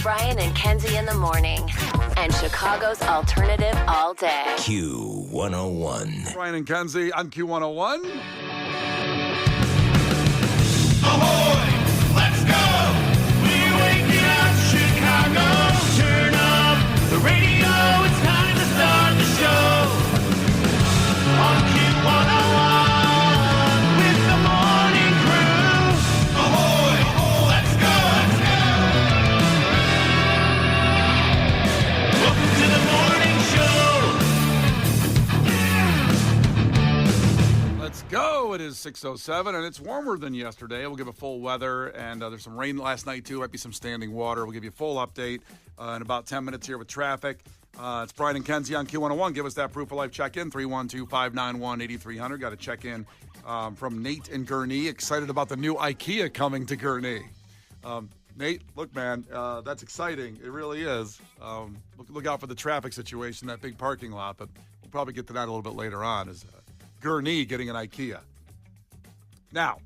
Brian and Kenzie in the morning. And Chicago's alternative all day. Q101. Brian and Kenzie on Q101. Ahoy! Let's go! We're waking up Chicago. Turn up the radio. It's time to start the show. On Q101 with the morning crew. Ahoy! Let's go! Welcome to the morning show. Let's go. It is 6:07, and it's warmer than yesterday. We'll give a full weather, and there's some rain last night, too. Might be some standing water. We'll give you a full update in about 10 minutes here with traffic. It's Brian and Kenzie on Q101. Give us that proof of life check-in, 312-591-8300. Got a check-in from Nate in Gurnee. Excited about the new IKEA coming to Gurnee. Nate, look, man, that's exciting. It really is. Look out for the traffic situation, that big parking lot, but we'll probably get to that a little bit later on. Is Gurnee getting an IKEA. Now,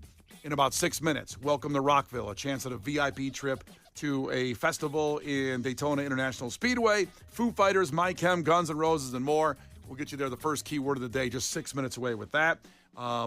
in about 6 minutes, welcome to Rockville, a chance at a VIP trip to a festival in Daytona International Speedway. Foo Fighters, My Chem, Guns N' Roses, and more. We'll get you there, the first keyword of the day, just 6 minutes away with that.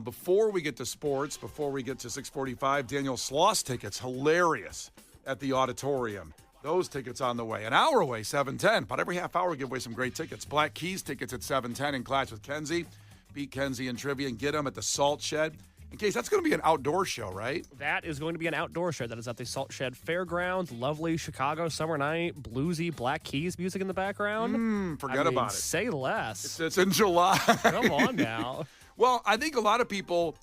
Before we get to sports, before we get to 6:45, Daniel Sloss tickets, hilarious, at the auditorium. Those tickets on the way. An hour away, 7:10. About every half hour, we give away some great tickets. Black Keys tickets at 7:10 in Clash with Kenzie. Beat Kenzie in trivia and get them at the Salt Shed. In case that's going to be an outdoor show, right? That is going to be an outdoor show. That is at the Salt Shed Fairgrounds. Lovely Chicago summer night. Bluesy Black Keys music in the background. Forget about it. Say less. It's in July. Come on now. Well, I think a lot of people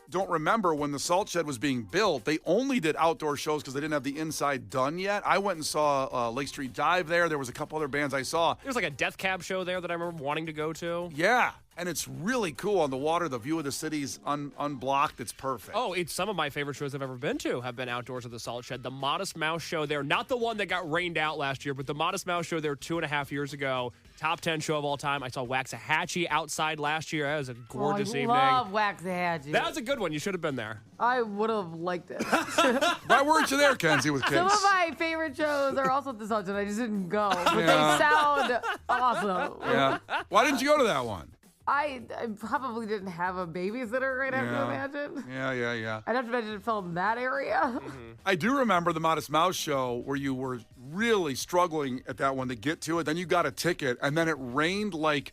don't remember when the Salt Shed was being built. They only did outdoor shows because they didn't have the inside done yet. I went and saw Lake Street Dive there. There was a couple other bands I saw. There was like a Death Cab show there that I remember wanting to go to. Yeah, and it's really cool on the water. The view of the city's unblocked. It's perfect. Oh, it's some of my favorite shows I've ever been to have been outdoors at the Salt Shed. The Modest Mouse show there, not the one that got rained out last year, but the Modest Mouse show there 2.5 years ago. Top 10 show of all time. I saw Waxahachie outside last year. That was a gorgeous evening. I love Waxahachie. That was a good one. You should have been there. I would have liked it. Why weren't you there, Kenzie, with kids? Some of my favorite shows are also at the Salt Shed. I just didn't go. But Yeah. they sound awesome. Yeah. Why didn't you go to that one? I probably didn't have a babysitter, I'd have to imagine. Yeah. I'd have to imagine it fell in that area. I do remember the Modest Mouse show where you were really struggling at that one to get to it. Then you got a ticket, and then it rained like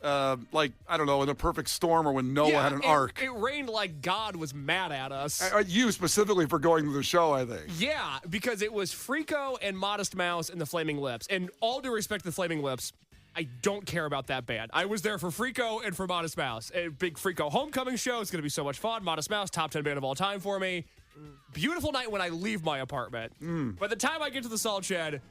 I don't know, in a perfect storm or when Noah had an ark. It rained like God was mad at us. You specifically for going to the show, I think. Yeah, because it was Frico and Modest Mouse and the Flaming Lips. And all due respect to the Flaming Lips, I don't care about that band. I was there for Frico and for Modest Mouse. A big Frico homecoming show. It's going to be so much fun. Modest Mouse, top 10 band of all time for me. Beautiful night when I leave my apartment. By the time I get to the Salt Shed,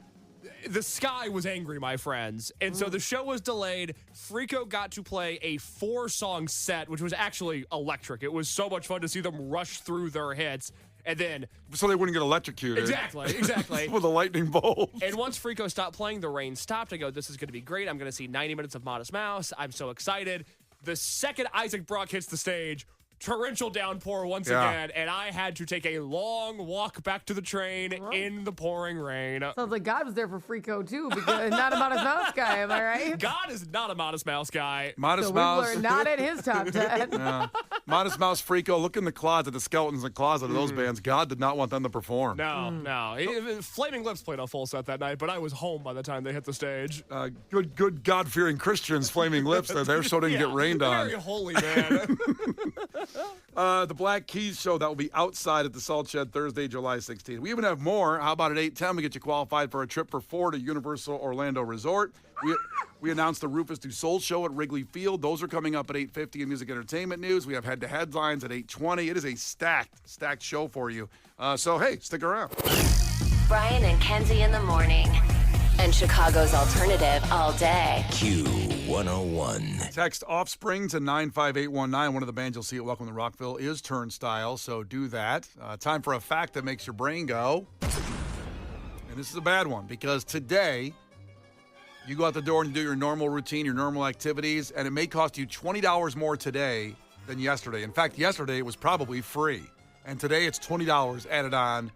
the sky was angry, my friends. And so the show was delayed. Frico got to play a 4-song set, which was actually electric. It was so much fun to see them rush through their hits. And then... So they wouldn't get electrocuted. Exactly. With a lightning bolt. And once Frico stopped playing, the rain stopped. I go, this is going to be great. I'm going to see 90 minutes of Modest Mouse. I'm so excited. The second Isaac Brock hits the stage, torrential downpour once again, and I had to take a long walk back to the train in the pouring rain. Sounds like God was there for Frico, too, because not a Modest Mouse guy, am I right? God is not a Modest Mouse guy. Modest So Mouse. we've learned not in his top 10. Yeah. Modest Mouse, Frico. Look in the closet, the skeletons in the closet of those bands. God did not want them to perform. No. Flaming Lips played a full set that night, but I was home by the time they hit the stage. Good God-fearing Christians, Flaming Lips. Their show didn't get rained on. Very holy, man. The Black Keys show, that will be outside at the Salt Shed Thursday, July 16th. We even have more. How about at 8:10, we get you qualified for a trip for 4 to Universal Orlando Resort. We announced the Rufus Du Sol show at Wrigley Field. Those are coming up at 8:50 in music entertainment news. We have head-to-head lines at 8:20. It is a stacked show for you. So, hey, stick around. Brian and Kenzie in the morning. And Chicago's alternative all day. Q101. Text Offspring to 95819. One of the bands you'll see at Welcome to Rockville is Turnstile, so do that. Time for a fact that makes your brain go. And this is a bad one because today you go out the door and you do your normal routine, your normal activities, and it may cost you $20 more today than yesterday. In fact, yesterday it was probably free. And today it's $20 added on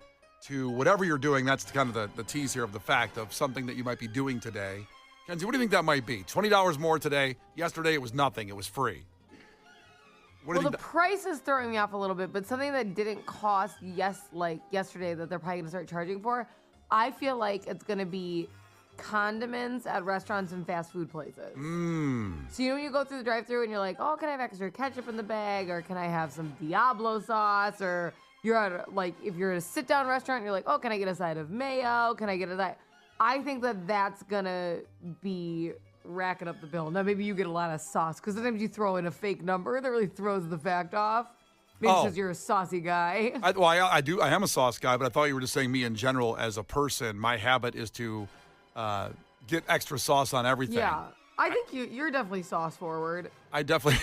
to whatever you're doing. That's kind of the tease here of the fact of something that you might be doing today. Kenzie, what do you think that might be? $20 more today. Yesterday, it was nothing. It was free. Well, the price is throwing me off a little bit, but something that didn't cost yesterday that they're probably going to start charging for, I feel like it's going to be condiments at restaurants and fast food places. So when you go through the drive-thru and you're like, oh, can I have extra ketchup in the bag, or can I have some Diablo sauce, or you're at if you're at a sit-down restaurant, you're like, oh, can I get a side of mayo? Can I get a side? I think that's going to be racking up the bill. Now, maybe you get a lot of sauce, because sometimes you throw in a fake number that really throws the fact off. Maybe because you're a saucy guy. I am a sauce guy, but I thought you were just saying me in general as a person. My habit is to get extra sauce on everything. Yeah. I think you're definitely sauce forward. I definitely...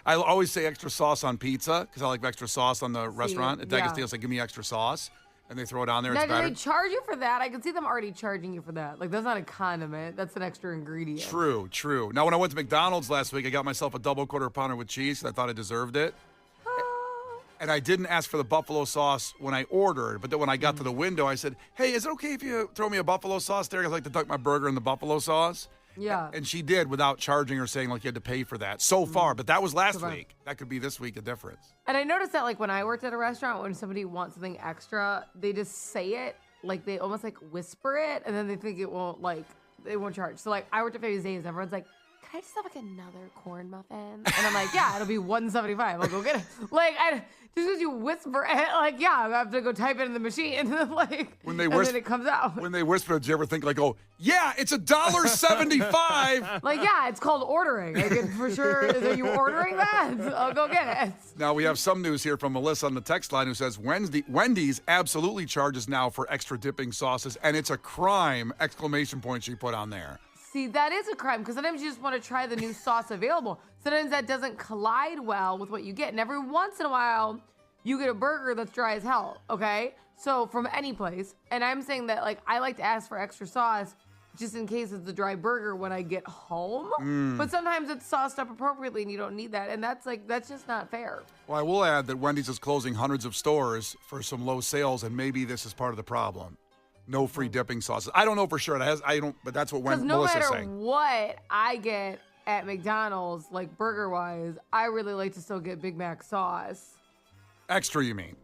I always say extra sauce on pizza, because I like extra sauce on the restaurant. At D'Agostino's, they give me extra sauce. And they throw it on there. Now, it's better. Do they charge you for that? I can see them already charging you for that. That's not a condiment. That's an extra ingredient. True. Now, when I went to McDonald's last week, I got myself a double quarter pounder with cheese because I thought I deserved it. And I didn't ask for the buffalo sauce when I ordered. But then when I got to the window, I said, hey, is it okay if you throw me a buffalo sauce there? I'd like to dunk my burger in the buffalo sauce. Yeah. And she did without charging or saying you had to pay for that so far. But that was last week. That could be this week a difference. And I noticed that when I worked at a restaurant, when somebody wants something extra, they just say it, they almost whisper it, and then they think it won't they won't charge. So I worked at Famous Days, and everyone's like, can I just have another corn muffin? And I'm like, yeah, it'll be $1.75. I'll go get it. Just because you whisper it, yeah, I have to go type it in the machine, and then when they and then it comes out. When they whisper, did you ever think oh, yeah, it's $1.75? Yeah, it's called ordering. For sure, are you ordering that? I'll go get it. Now we have some news here from Melissa on the text line who says Wendy's absolutely charges now for extra dipping sauces, and it's a crime! ! She put on there. See, that is a crime, because sometimes you just want to try the new sauce available. Sometimes that doesn't collide well with what you get. And every once in a while, you get a burger that's dry as hell, okay? So from any place. And I'm saying that, I like to ask for extra sauce just in case it's a dry burger when I get home. But sometimes it's sauced up appropriately and you don't need that. And that's just not fair. Well, I will add that Wendy's is closing hundreds of stores for some low sales, and maybe this is part of the problem. No free dipping sauces. I don't know for sure. But that's what Melissa's saying. No matter what I get at McDonald's, burger-wise, I really like to still get Big Mac sauce. Extra, you mean?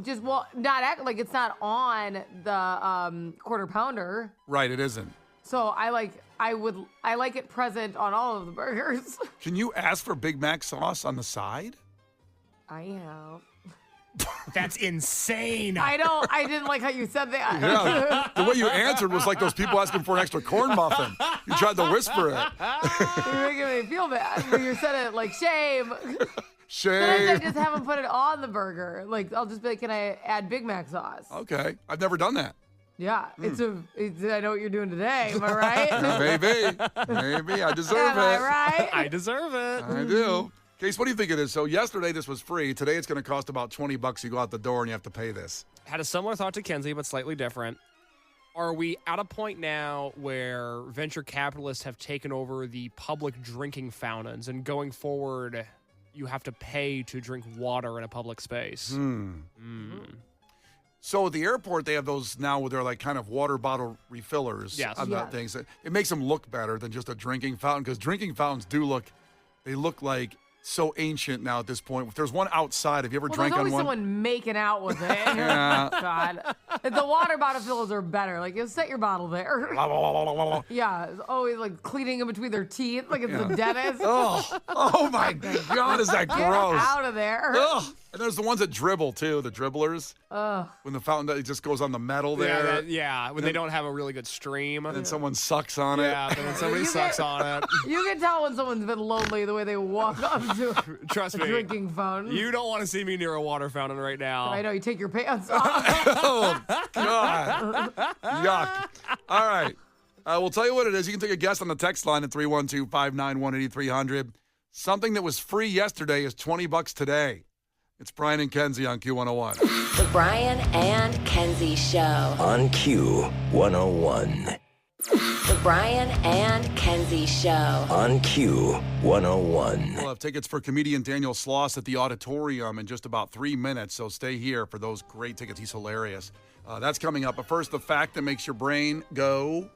Just, it's not on the quarter pounder. Right, it isn't. So I like it present on all of the burgers. Can you ask for Big Mac sauce on the side? I have. That's insane. I didn't like how you said that. Yeah, the way you answered was like those people asking for an extra corn muffin. You tried to whisper it. You're making me feel bad when you said it shame. Shame. Sometimes I just have them put it on the burger. I'll just be like, can I add Big Mac sauce? Okay. I've never done that. Yeah. I know what you're doing today. Am I right? Maybe. I deserve it. Am I right? I deserve it. I do. Case, what do you think it is? So yesterday this was free. Today it's going to cost about $20. You go out the door and you have to pay this. Had a similar thought to Kenzie, but slightly different. Are we at a point now where venture capitalists have taken over the public drinking fountains, and going forward, you have to pay to drink water in a public space? So at the airport, they have those now where they're kind of water bottle refillers on the things. It makes them look better than just a drinking fountain, because drinking fountains look like so ancient now at this point. If there's one outside, have you ever drank on one? There's always someone making out with it. Yeah. God. The water bottle fillers are better. You set your bottle there. Yeah, it's always cleaning in between their teeth, it's the dentist. Oh my God, is that gross? Get out of there. Ugh. And there's the ones that dribble too, the dribblers. When the fountain just goes on the metal there. When they don't have a really good stream. And then someone sucks on it. Yeah, then somebody sucks on it. You can tell when someone's been lonely the way they walk up to Trust a me, drinking fountain. You don't want to see me near a water fountain right now. I know, you take your pants off. Oh, God. Yuck. All right. We'll tell you what it is. You can take a guess on the text line at 312-591-8300. Something that was free yesterday is $20 today. It's Brian and Kenzie on Q101. The Brian and Kenzie Show. On Q101. The Brian and Kenzie Show. On Q101. We'll have tickets for comedian Daniel Sloss at the Auditorium in just about 3 minutes, so stay here for those great tickets. He's hilarious. That's coming up. But first, the fact that makes your brain go.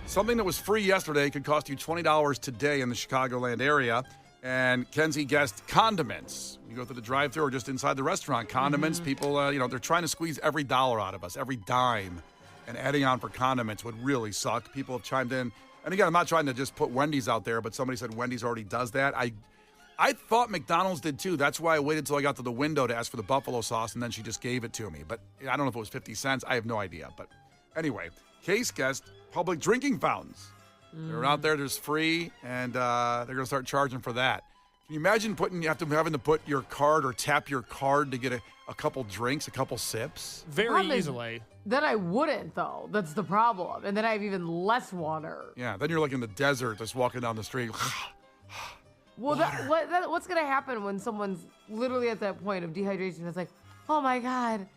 Something that was free yesterday could cost you $20 today in the Chicagoland area. And Kenzie guessed condiments. You go through the drive-thru or just inside the restaurant. Condiments, people, they're trying to squeeze every dollar out of us, every dime. And adding on for condiments would really suck. People have chimed in. And again, I'm not trying to just put Wendy's out there, but somebody said Wendy's already does that. I thought McDonald's did too. That's why I waited till I got to the window to ask for the buffalo sauce, and then she just gave it to me. But I don't know if it was 50 cents. I have no idea. But anyway, Case guessed public drinking fountains. They're out there, there's free, and they're going to start charging for that. Can you imagine having to put your card or tap your card to get a couple drinks, a couple sips? Very easily. Then I wouldn't, though. That's the problem. And then I have even less water. Yeah, then you're like in the desert just walking down the street. Well, what's going to happen when someone's literally at that point of dehydration? It's like, oh, my God.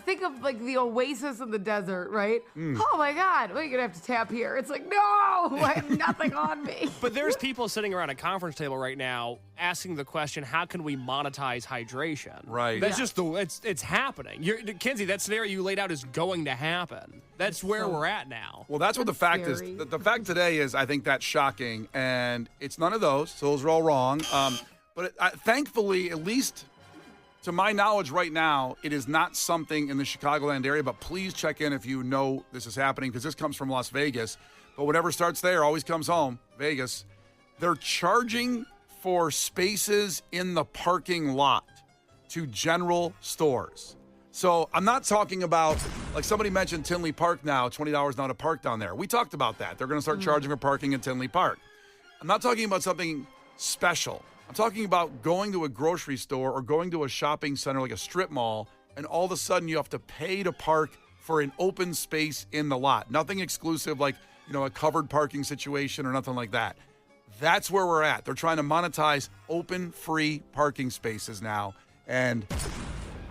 Think of the oasis in the desert, right? Oh, my God. Well, you're going to have to tap here. It's like, no, I have nothing on me. But there's people sitting around a conference table right now asking the question, how can we monetize hydration? Right. That's just it's happening. Kenzie, that scenario you laid out is going to happen. That's where we're at now. Well, that's what the fact scary. is. The fact today is, I think that's shocking, and it's none of those. So those are all wrong. But thankfully, at least to my knowledge right now, it is not something in the Chicagoland area, but please check in if you know this is happening, because this comes from Las Vegas. But whatever starts there always comes home, Vegas. They're charging for spaces in the parking lot to general stores. So I'm not talking about, like somebody mentioned Tinley Park now, $20 now to park down there. We talked about that. They're going to start charging for parking in Tinley Park. I'm not talking about something special. I'm talking about going to a grocery store or going to a shopping center like a strip mall, and all of a sudden you have to pay to park for an open space in the lot. Nothing exclusive like, a covered parking situation or nothing like that. That's where we're at. They're trying to monetize open, free parking spaces now. And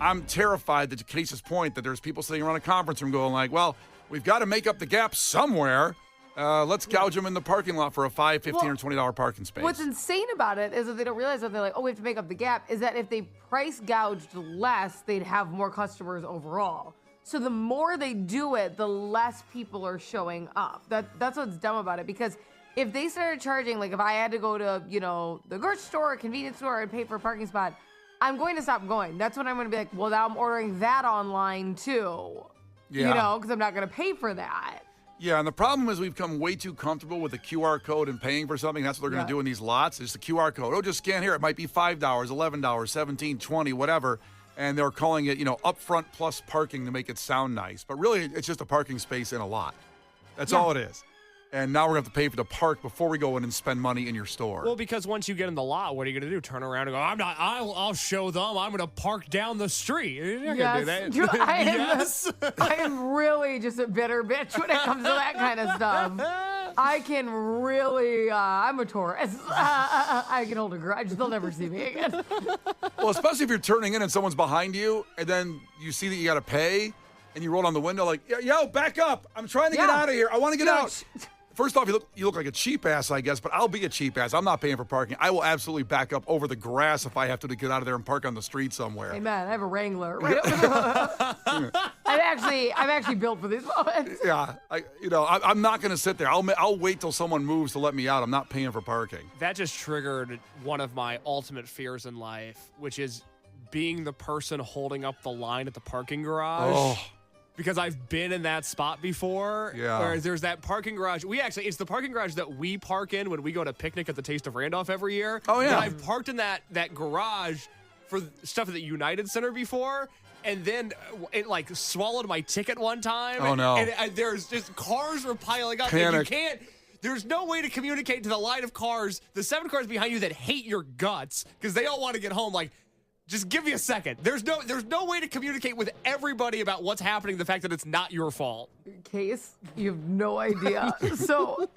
I'm terrified that, to Case's point, that there's people sitting around a conference room going like, well, we've got to make up the gap somewhere. Let's gouge them in the parking lot for a $5, $15, or $20 parking space. What's insane about it is that they don't realize that they're like, oh, we have to make up the gap, is that if they price gouged less, they'd have more customers overall. So the more they do it, the less people are showing up. That's what's dumb about it, because if they started charging, like if I had to go to, the grocery store or convenience store and pay for a parking spot, I'm going to stop going. That's when I'm going to be like, well, now I'm ordering that online too. Yeah. Because I'm not going to pay for that. Yeah, and the problem is we've become way too comfortable with the QR code and paying for something. That's what they're going to do in these lots. It's the QR code. Oh, just scan here. It might be $5, $11, $17, $20, whatever. And they're calling it, upfront plus parking to make it sound nice. But really, it's just a parking space in a lot. That's all it is. And now we're going to have to pay for the park before we go in and spend money in your store. Well, because once you get in the lot, what are you going to do? Turn around and go, I'll show them. I'm going to park down the street. You're not going to do that. I am really just a bitter bitch when it comes to that kind of stuff. I can really, I'm a Taurus. I can hold a grudge. They'll never see me again. Well, especially if you're turning in and someone's behind you, and then you see that you got to pay, and you roll down the window like, yo, back up. I'm trying to get out of here. I want to get out. First off, you look like a cheap ass, I guess, but I'll be a cheap ass. I'm not paying for parking. I will absolutely back up over the grass if I have to get out of there and park on the street somewhere. Hey, man, I have a Wrangler. Right I'm actually built for these moments. Yeah, I'm not going to sit there. I'll wait till someone moves to let me out. I'm not paying for parking. That just triggered one of my ultimate fears in life, which is being the person holding up the line at the parking garage. Oh. Because I've been in that spot before. Yeah. Where there's that parking garage. It's the parking garage that we park in when we go to picnic at the Taste of Randolph every year. Oh, yeah. And I've parked in that garage for stuff at the United Center before. And then it swallowed my ticket one time. Oh, no. And there's just cars were piling up. Panic. And there's no way to communicate to the line of cars, the 7 cars behind you that hate your guts because they all want to get home. Just give me a second. There's no way to communicate with everybody about what's happening, the fact that it's not your fault. Case, you have no idea. So,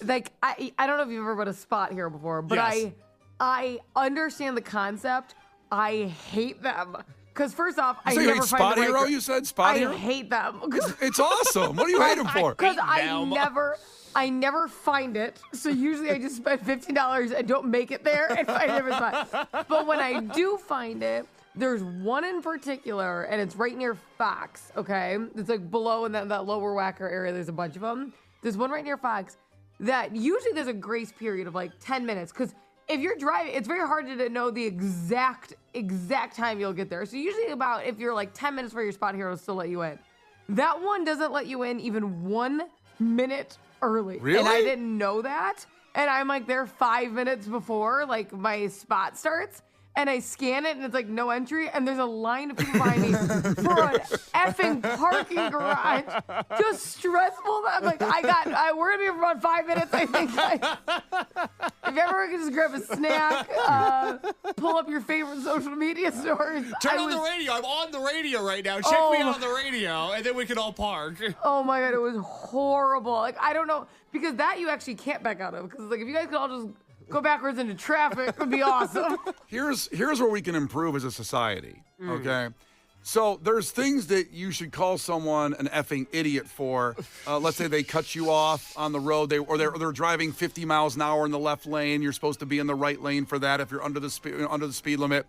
I don't know if you've ever been a spot here before, but yes. I understand the concept. I hate them. Because first off, You I say you never hate find Spot the right Hero, gr- you said? Spot I Hero? hate them. It's awesome. What do you hate them for? Because Them. I never find it. So usually I just spend $15 and don't make it there and find a different spot. But when I do find it, there's one in particular, and it's right near Fox, okay? It's like below in that lower Wacker area. There's a bunch of them. There's one right near Fox that usually there's a grace period of like 10 minutes. Because if you're driving, it's very hard to know the exact time you'll get there. So usually about, if you're like 10 minutes for your Spot Hero, it'll still let you in. That one doesn't let you in even 1 minute early. Really? And I didn't know that. And I'm like there 5 minutes before like my spot starts. And I scan it and it's like no entry. And there's a line of people behind me for an effing parking garage. Just stressful. I'm like, we're going to be here for about 5 minutes, I think. If you ever can just grab a snack, pull up your favorite social media stores. Turn on the radio. I'm on the radio right now. Check me out on the radio, and then we can all park. Oh my God, it was horrible. Like, I don't know, because that you actually can't back out of. Because like, if you guys could all just go backwards into traffic, it would be awesome. Here's where we can improve as a society, okay? So there's things that you should call someone an effing idiot for. Let's say they cut you off on the road, they're driving 50 miles an hour in the left lane. You're supposed to be in the right lane for that if you're under the speed limit.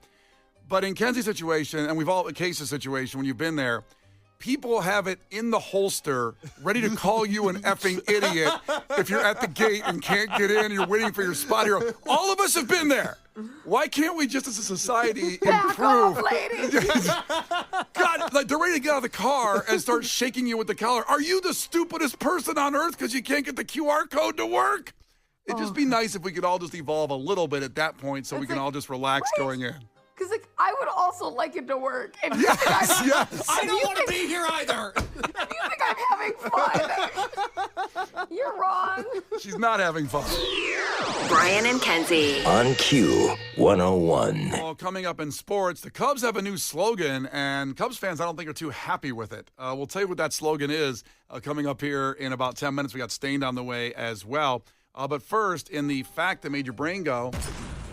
But in Kenzie's situation, and we've all Case's situation when you've been there, people have it in the holster, ready to call you an effing idiot if you're at the gate and can't get in and you're waiting for your Spot Hero. All of us have been there. Why can't we just as a society Back improve? off, lady. God, like they're ready to get out of the car and start shaking you with the collar. Are you the stupidest person on earth because you can't get the QR code to work? It'd just be nice if we could all just evolve a little bit at that point so we can all just relax going in. Because like, I would also like it to work. If you Yes, yes. I don't want to be here either. If you think I'm having fun, you're wrong. She's not having fun. Brian and Kenzie. On Q 101. Well, coming up in sports, the Cubs have a new slogan, and Cubs fans, I don't think, are too happy with it. We'll tell you what that slogan is coming up here in about 10 minutes. We got Stained on the way as well. But first, in the fact that made your brain go,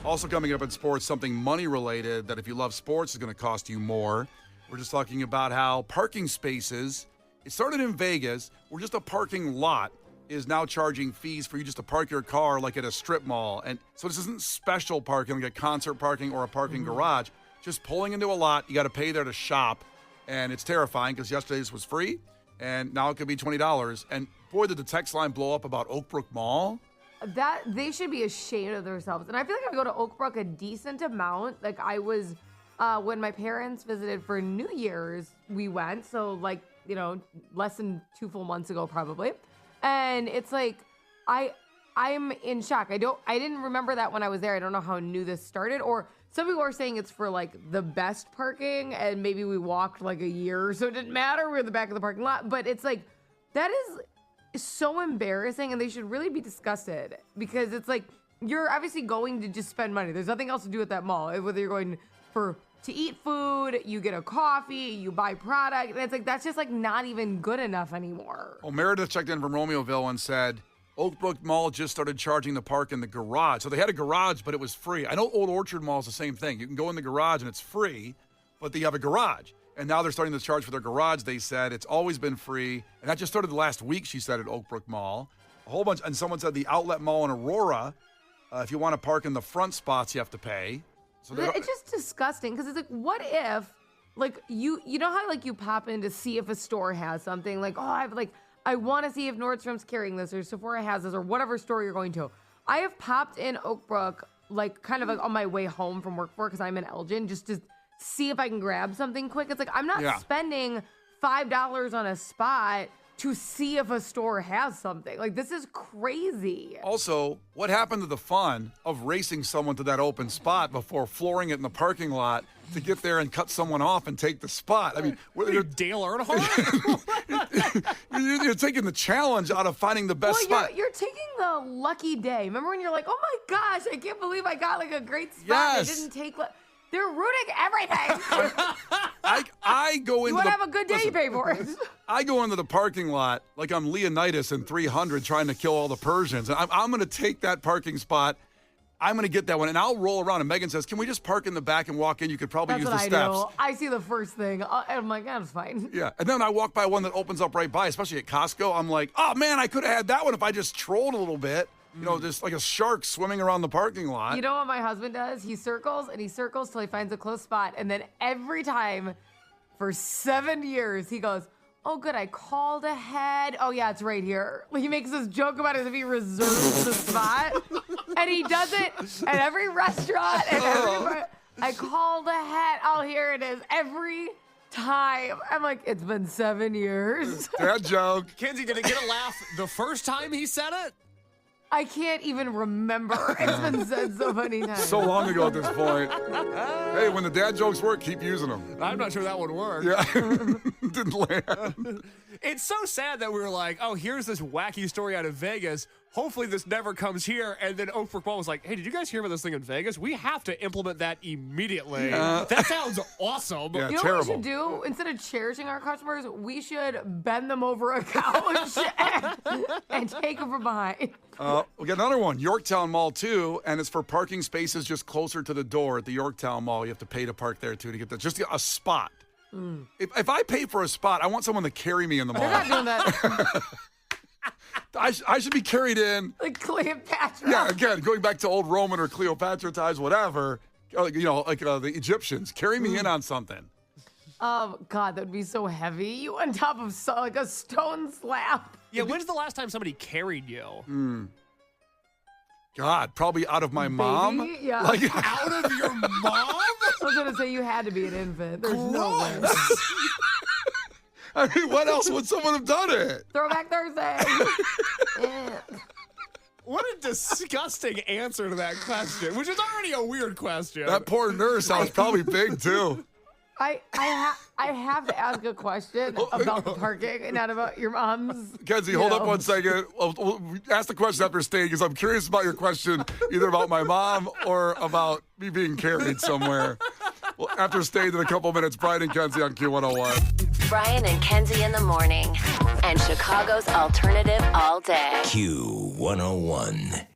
also coming up in sports, something money-related that if you love sports is going to cost you more. We're just talking about how parking spaces, it started in Vegas, where just a parking lot is now charging fees for you just to park your car like at a strip mall. And so this isn't special parking like a concert parking or a parking garage. Just pulling into a lot, you got to pay there to shop. And it's terrifying because yesterday this was free, and now it could be $20. And boy, did the text line blow up about Oakbrook Mall. That they should be ashamed of themselves. And I feel like I go to Oakbrook a decent amount. Like I was when my parents visited for New Year's, we went. So like, you know, less than 2 full months ago probably. And it's like I'm in shock. I didn't remember that when I was there. I don't know how new this started. Or some people are saying it's for like the best parking, and maybe we walked like a year, so it didn't matter. We were in the back of the parking lot. But it's like that is so embarrassing, and they should really be disgusted, because it's like you're obviously going to just spend money. There's nothing else to do at that mall. Whether you're going to eat food, you get a coffee, you buy product, and it's like that's just like not even good enough anymore. Well, Meredith checked in from Romeoville and said Oakbrook Mall just started charging the park in the garage. So they had a garage, but it was free. I know Old Orchard Mall is the same thing. You can go in the garage and it's free, but they have a garage. And now they're starting to charge for their garage, they said. It's always been free. And that just started last week, she said, at Oakbrook Mall. A whole bunch. And someone said the Outlet Mall in Aurora, if you want to park in the front spots, you have to pay. So it's just disgusting, because it's like, what if, like, you know how, like, you pop in to see if a store has something? Like, oh, I want to see if Nordstrom's carrying this, or Sephora has this, or whatever store you're going to. I have popped in Oakbrook, like, kind of like on my way home from work because I'm in Elgin, just to see if I can grab something quick. It's like, I'm not spending $5 on a spot to see if a store has something. Like, this is crazy. Also, what happened to the fun of racing someone to that open spot before flooring it in the parking lot to get there and cut someone off and take the spot? I mean, You're Dale Earnhardt? you're taking the challenge out of finding the best spot. You're taking the lucky day. Remember when you're like, oh my gosh, I can't believe I got like a great spot. Yes. It didn't take. They're ruining everything. I go into you want to have a good day, you pay for it. I go into the parking lot like I'm Leonidas in 300 trying to kill all the Persians. And I'm going to take that parking spot. I'm going to get that one, and I'll roll around. And Megan says, can we just park in the back and walk in? You could probably That's use what the steps. I do. I see the first thing. I'm like, that's fine. Yeah, and then I walk by one that opens up right by, especially at Costco. I'm like, oh, man, I could have had that one if I just trolled a little bit. You know, just like a shark swimming around the parking lot. You know what my husband does? He circles till he finds a close spot. And then every time for 7 years, he goes, oh, good, I called ahead. Oh, yeah, it's right here. He makes this joke about it as if he reserves the spot. And he does it at every restaurant and everywhere. I called ahead. Oh, here it is. Every time. I'm like, it's been 7 years. That joke. Kenzie, did it get a laugh the first time he said it? I can't even remember. It's been said so many times. So long ago at this point. Hey, when the dad jokes work, keep using them. I'm not sure that would work. Yeah, didn't land. It's so sad that we were like, oh, here's this wacky story out of Vegas. Hopefully this never comes here. And then Oprah Paul was like, hey, did you guys hear about this thing in Vegas? We have to implement that immediately. That sounds awesome. Yeah, You know terrible. what we should do? Instead of cherishing our customers, we should bend them over a couch and take them from behind. We got another one, Yorktown Mall too, and it's for parking spaces just closer to the door at the Yorktown Mall. You have to pay to park there too to get just a spot. If I pay for a spot, I want someone to carry me in the They're mall. not doing that. I should be carried in. Like Cleopatra. Yeah, again, going back to old Roman or Cleopatra times, whatever. Like the Egyptians, carry me in on something. Oh, God, that would be so heavy. You on top of like a stone slab. Yeah, when's the last time somebody carried you? God, probably out of my mom. Baby? Yeah. Like Out of your mom? I was going to say you had to be an infant. There's no way. I mean, what else would someone have done it? Throwback Thursday. Yeah. What a disgusting answer to that question, which is already a weird question. That poor nurse, I was probably big too. I have to ask a question about the parking and not about your mom's. Kenzie, hold up 1 second. We'll ask the question after staying because I'm curious about your question, either about my mom or about me being carried somewhere. Well, after staying in a couple minutes, Brian and Kenzie on Q101. Brian and Kenzie in the morning. And Chicago's alternative all day. Q101.